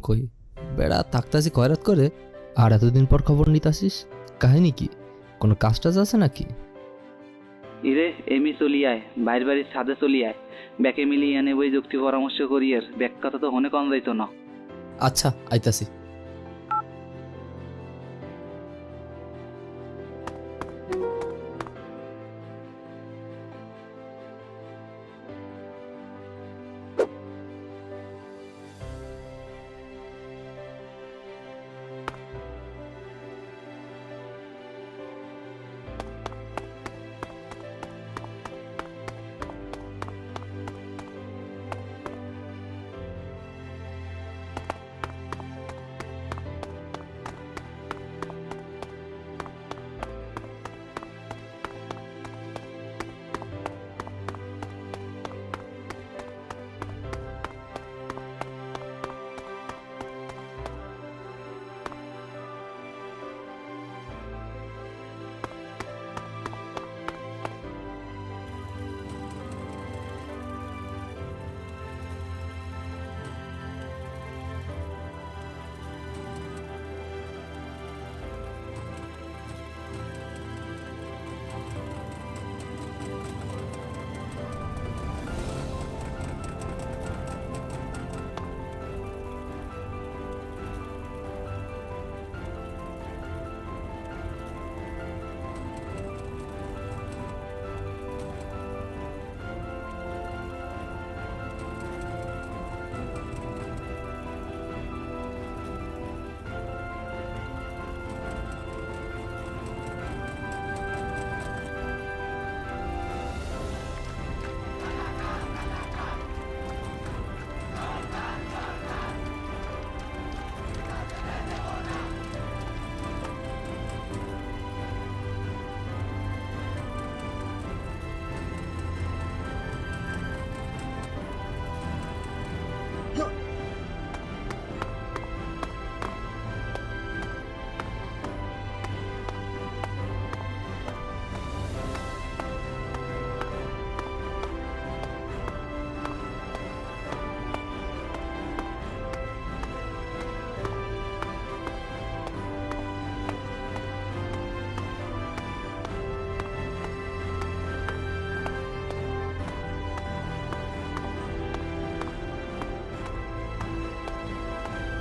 কই? বেড়া থাকতাছি খয়রাত করে আর এতদিন পর খবর নিতাসিস? কাহিনী কি? কোনো কাজ টাজ আছে নাকি? ইরে এমি চলিয়ায় বাইর বাড়ির ছাদে চলিয়ায় ব্যাকে মিলিয়ে এনে বই যুক্তি পরামর্শ করিয়ের ব্যাক কথা তো হনে কম যাইতো না। আচ্ছা আইতাছি।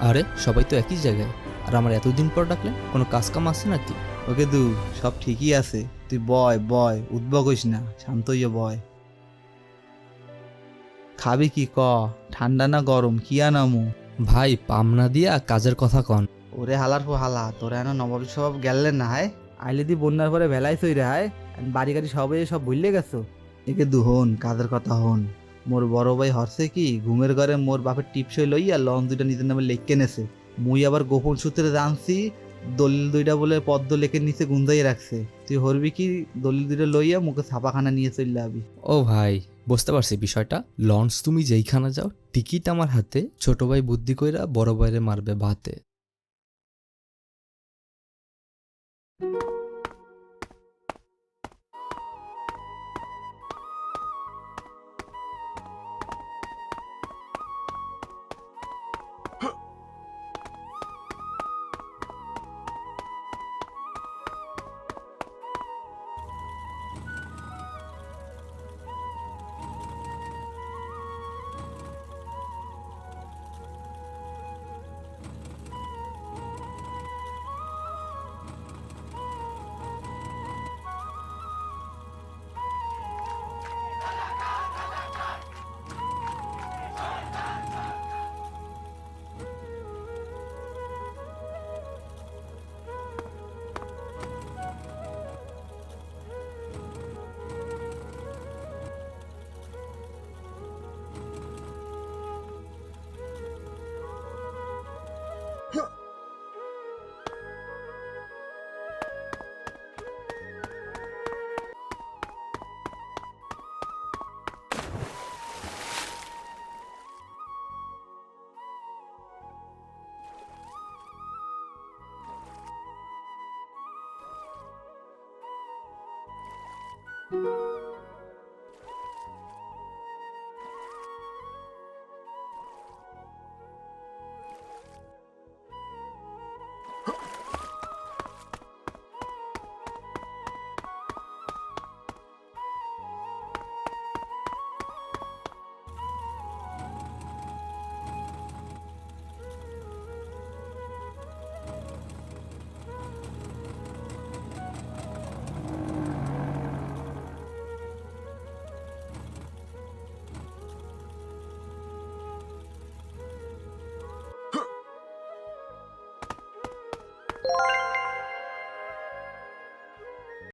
আরে সবাই তো একই জায়গায়, আর আমার এতদিন পর ডাকলে কোনো কাজ কাম আছে নাকি? ওকে দু, সব ঠিকই আছে। তুই বয় বয়, উদ্ভব হইস না, শান্ত হইয়া বয়। খাবি কি ক? ঠান্ডা না গরম কি আনামু? ভাই পামনা দিয়া কাজের কথা কন। ওরে হালার পো হালা, তোরা এনো নবাব সব গেলেন না হায়? আইলে দি বন্যার পরে ভেলাই সই রে হায়। বাড়ি গাড়ি সব ভুললে গেছো। একে দু হন, কাজের কথা হন। মোর বড় ভাই হরছে কি ঘুমের ঘরে মোর বাপের টিপসই লইয়া লন দুইটা নিজের নামে লেখকে নেছে। মুই আবার গোপন সূত্রে জানছি দলিল দুইটা বলে পদ্ম লেখের নিচে গুন্দাই রাখছে। তুই হরবি কি দলিল দুইটা লইয়া মুখে ছাপাখানা নিয়ে চললে আবি। ও ভাই, বুঝতে পারছি বিষয়টা। লঞ্চ তুমি যেইখানে যাও টিকিট আমার হাতে, ছোট ভাই বুদ্ধি কইরা বড় ভাইরে মারবে ভাতে।